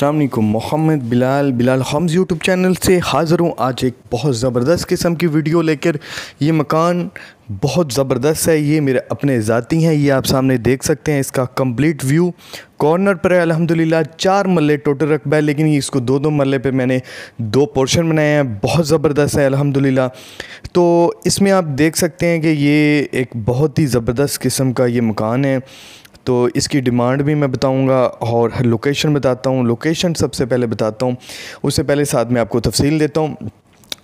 अस्सलाम वालेकुम। मोहम्मद बिलाल हम्स यूट्यूब चैनल से हाज़िर हूँ आज एक बहुत ज़बरदस्त किस्म की वीडियो लेकर। ये मकान बहुत ज़बरदस्त है, ये मेरे अपने ज़ाती हैं। ये आप सामने देख सकते हैं, इसका कंप्लीट व्यू कॉर्नर पर है। अल्हम्दुलिल्लाह 4 मरले टोटल रकबा है, लेकिन इसको दो मरले पे मैंने 2 पोर्शन बनाए हैं। बहुत ज़बरदस्त है अल्हम्दुलिल्लाह। तो इसमें आप देख सकते हैं कि ये एक बहुत ही ज़बरदस्त किस्म का ये मकान है। तो इसकी डिमांड भी मैं बताऊंगा और लोकेशन बताता हूँ। लोकेशन सबसे पहले बताता हूँ, उससे पहले साथ में आपको तफसील देता हूँ।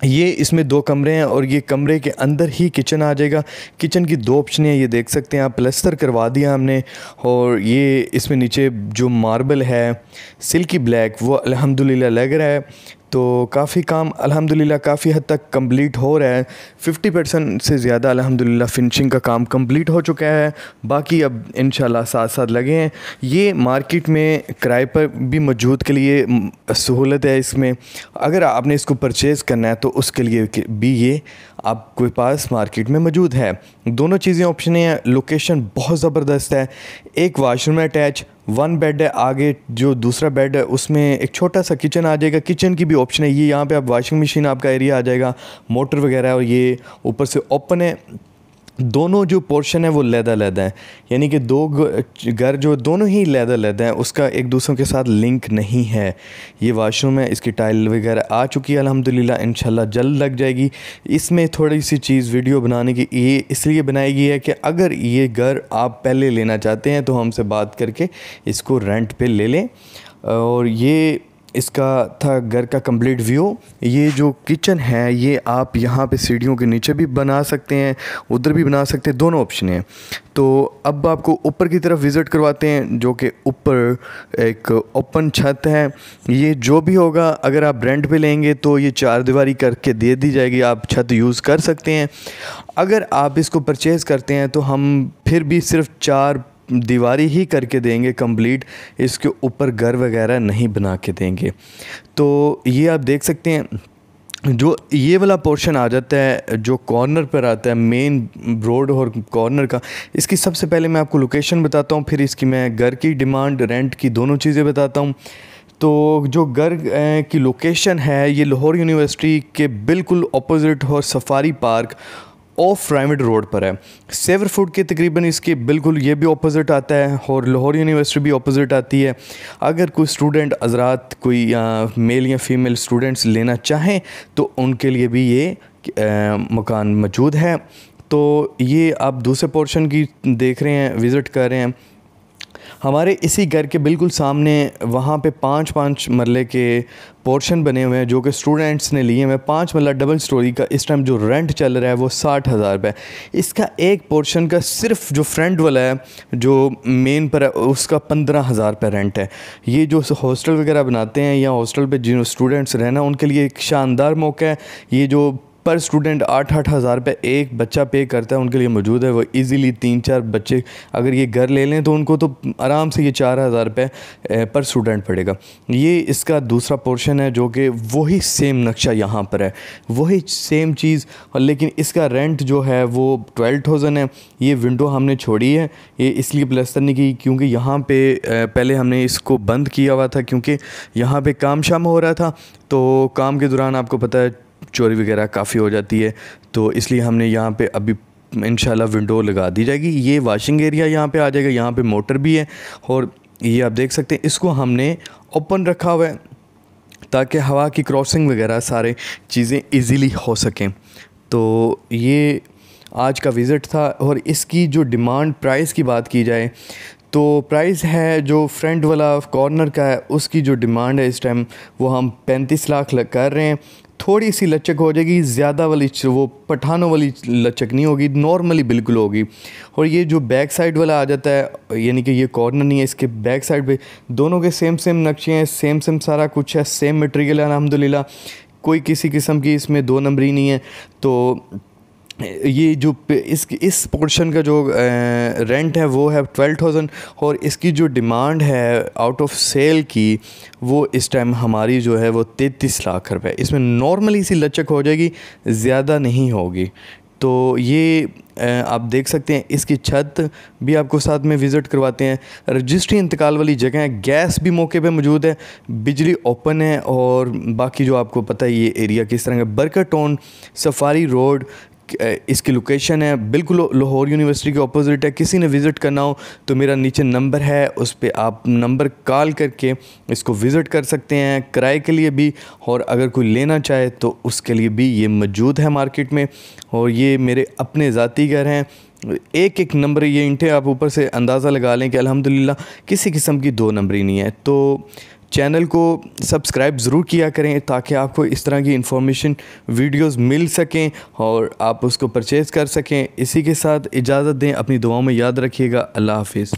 ये इसमें 2 कमरे हैं और ये कमरे के अंदर ही किचन आ जाएगा। किचन की 2 ऑप्शन हैं, ये देख सकते हैं आप। प्लस्तर करवा दिया हमने और ये इसमें नीचे जो मार्बल है सिल्की ब्लैक वो अल्हम्दुलिल्लाह लग रहा है। तो काफ़ी काम अल्हम्दुलिल्लाह काफ़ी हद तक कंप्लीट हो रहा है। 50% से ज़्यादा अल्हम्दुलिल्लाह फिनिशिंग का काम कंप्लीट हो चुका है। बाकी अब इंशाल्लाह साथ साथ लगे हैं। ये मार्केट में किराए पर भी मौजूद के लिए सहूलत है इसमें। अगर आपने इसको परचेज़ करना है तो उसके लिए भी ये आपके पास मार्केट में मौजूद है। दोनों चीज़ें ऑप्शन हैं। लोकेशन बहुत ज़बरदस्त है। एक वाशरूम अटैच, 1 बेड है। आगे जो दूसरा बेड है उसमें एक छोटा सा किचन आ जाएगा। किचन की भी ऑप्शन है। ये यहाँ पे आप वॉशिंग मशीन आपका एरिया आ जाएगा, मोटर वगैरह, और ये ऊपर से ओपन है। दोनों जो पोर्शन है वो लैदा है, यानी कि 2 घर जो दोनों ही लैदा हैं, उसका एक दूसरों के साथ लिंक नहीं है। ये वाशरूम है, इसकी टाइल वगैरह आ चुकी है अल्हम्दुलिल्लाह, इंशाल्लाह जल्द लग जाएगी। इसमें थोड़ी सी चीज़ वीडियो बनाने की ये इसलिए बनाई गई है कि अगर ये घर आप पहले लेना चाहते हैं तो हमसे बात करके इसको रेंट पे ले लें। और ये इसका था घर का कंप्लीट व्यू। ये जो किचन है ये आप यहाँ पे सीढ़ियों के नीचे भी बना सकते हैं, उधर भी बना सकते हैं, दोनों ऑप्शन हैं। तो अब आपको ऊपर की तरफ विज़िट करवाते हैं, जो कि ऊपर एक ओपन छत है। ये जो भी होगा अगर आप रेंट पे लेंगे तो ये 4 दीवारी करके दे दी जाएगी, आप छत यूज़ कर सकते हैं। अगर आप इसको परचेज़ करते हैं तो हम फिर भी सिर्फ 4 दीवारी ही करके देंगे कंप्लीट, इसके ऊपर घर वगैरह नहीं बना के देंगे। तो ये आप देख सकते हैं, जो ये वाला पोर्शन आ जाता है जो कॉर्नर पर आता है, मेन रोड और कॉर्नर का। इसकी सबसे पहले मैं आपको लोकेशन बताता हूँ, फिर इसकी मैं घर की डिमांड, रेंट की दोनों चीज़ें बताता हूँ। तो जो घर की लोकेशन है ये लाहौर यूनिवर्सिटी के बिल्कुल अपोजिट और सफारी पार्क ऑफ राइमंड रोड पर है। सेवर फूड के तकरीबन इसके बिल्कुल ये भी ऑपोजिट आता है और लाहौर यूनिवर्सिटी भी ऑपोजिट आती है। अगर कोई स्टूडेंट हज़रात कोई मेल या फीमेल स्टूडेंट्स लेना चाहें तो उनके लिए भी ये मकान मौजूद है। तो ये आप दूसरे पोर्शन की देख रहे हैं, विज़िट कर रहे हैं। हमारे इसी घर के बिल्कुल सामने वहाँ पे 5-5 मरले के पोर्शन बने हुए हैं जो कि स्टूडेंट्स ने लिए हैं। 5 मरला डबल स्टोरी का इस टाइम जो रेंट चल रहा है वो 60,000 रुपये। इसका एक पोर्शन का सिर्फ जो फ्रंट वाला है जो मेन पर है उसका 15,000 रुपये रेंट है। ये जो हॉस्टल वगैरह बनाते हैं या हॉस्टल पे जिन स्टूडेंट्स रहना उनके लिए एक शानदार मौका है। ये जो पर स्टूडेंट 8-8 हज़ार रुपये एक बच्चा पे करता है उनके लिए मौजूद है। वो इजीली 3-4 बच्चे अगर ये घर ले लें तो उनको तो आराम से ये 4,000 रुपये पर स्टूडेंट पड़ेगा। ये इसका दूसरा पोर्शन है जो कि वही सेम नक्शा यहाँ पर है, वही सेम चीज़, लेकिन इसका रेंट जो है वो 12,000 है। ये विंडो हमने छोड़ी है, ये इसलिए प्लस्तर नहीं की क्योंकि यहाँ पे पहले हमने इसको बंद किया हुआ था क्योंकि यहाँ पे काम शाम हो रहा था। तो काम के दौरान आपको पता है चोरी वगैरह काफ़ी हो जाती है, तो इसलिए हमने यहाँ पे अभी इंशाल्लाह विंडो लगा दी जाएगी। ये वॉशिंग एरिया यहाँ पे आ जाएगा, यहाँ पे मोटर भी है और ये आप देख सकते हैं इसको हमने ओपन रखा हुआ है ताकि हवा की क्रॉसिंग वगैरह सारे चीज़ें इजीली हो सकें। तो ये आज का विज़िट था। और इसकी जो डिमांड प्राइस की बात की जाए तो प्राइस है जो फ्रंट वाला कॉर्नर का है उसकी जो डिमांड है इस टाइम वो हम 35 लाख कर रहे हैं। थोड़ी सी लचक हो जाएगी, ज़्यादा वाली वो पठानों वाली लचक नहीं होगी, नॉर्मली बिल्कुल होगी। और ये जो बैक साइड वाला आ जाता है, यानी कि ये कॉर्नर नहीं है, इसके बैक साइड पे दोनों के सेम नक्शे हैं, सेम सारा कुछ है, सेम मटेरियल है अल्हम्दुलिल्लाह। कोई किसी किस्म की इसमें 2 नंबरी नहीं है। तो ये जो इस पोर्शन का जो रेंट है वो है 12,000 और इसकी जो डिमांड है आउट ऑफ सेल की वो इस टाइम हमारी जो है वो 33 लाख रुपए। इसमें नॉर्मली सी लचक हो जाएगी, ज़्यादा नहीं होगी। तो ये आप देख सकते हैं इसकी छत भी आपको साथ में विज़िट करवाते हैं। रजिस्ट्री इंतकाल वाली जगह है, गैस भी मौके पे मौजूद है, बिजली ओपन है और बाकी जो आपको पता है ये एरिया किस तरह का। बरकर टाउन सफारी रोड इसकी लोकेशन है, बिल्कुल लाहौर यूनिवर्सिटी के ऑपोजिट है। किसी ने विज़िट करना हो तो मेरा नीचे नंबर है, उस पर आप नंबर कॉल करके इसको विज़िट कर सकते हैं किराए के लिए भी, और अगर कोई लेना चाहे तो उसके लिए भी ये मौजूद है मार्केट में। और ये मेरे अपने ज़ाती घर हैं, एक एक नंबर ये इंटें आप ऊपर से अंदाज़ा लगा लें कि अल्हम्दुलिल्लाह किसी किस्म की 2 नंबरी नहीं है। तो चैनल को सब्सक्राइब ज़रूर किया करें ताकि आपको इस तरह की इंफॉर्मेशन वीडियोस मिल सकें और आप उसको परचेज़ कर सकें। इसी के साथ इजाज़त दें, अपनी दुआओं में याद रखिएगा। अल्लाह हाफिज़।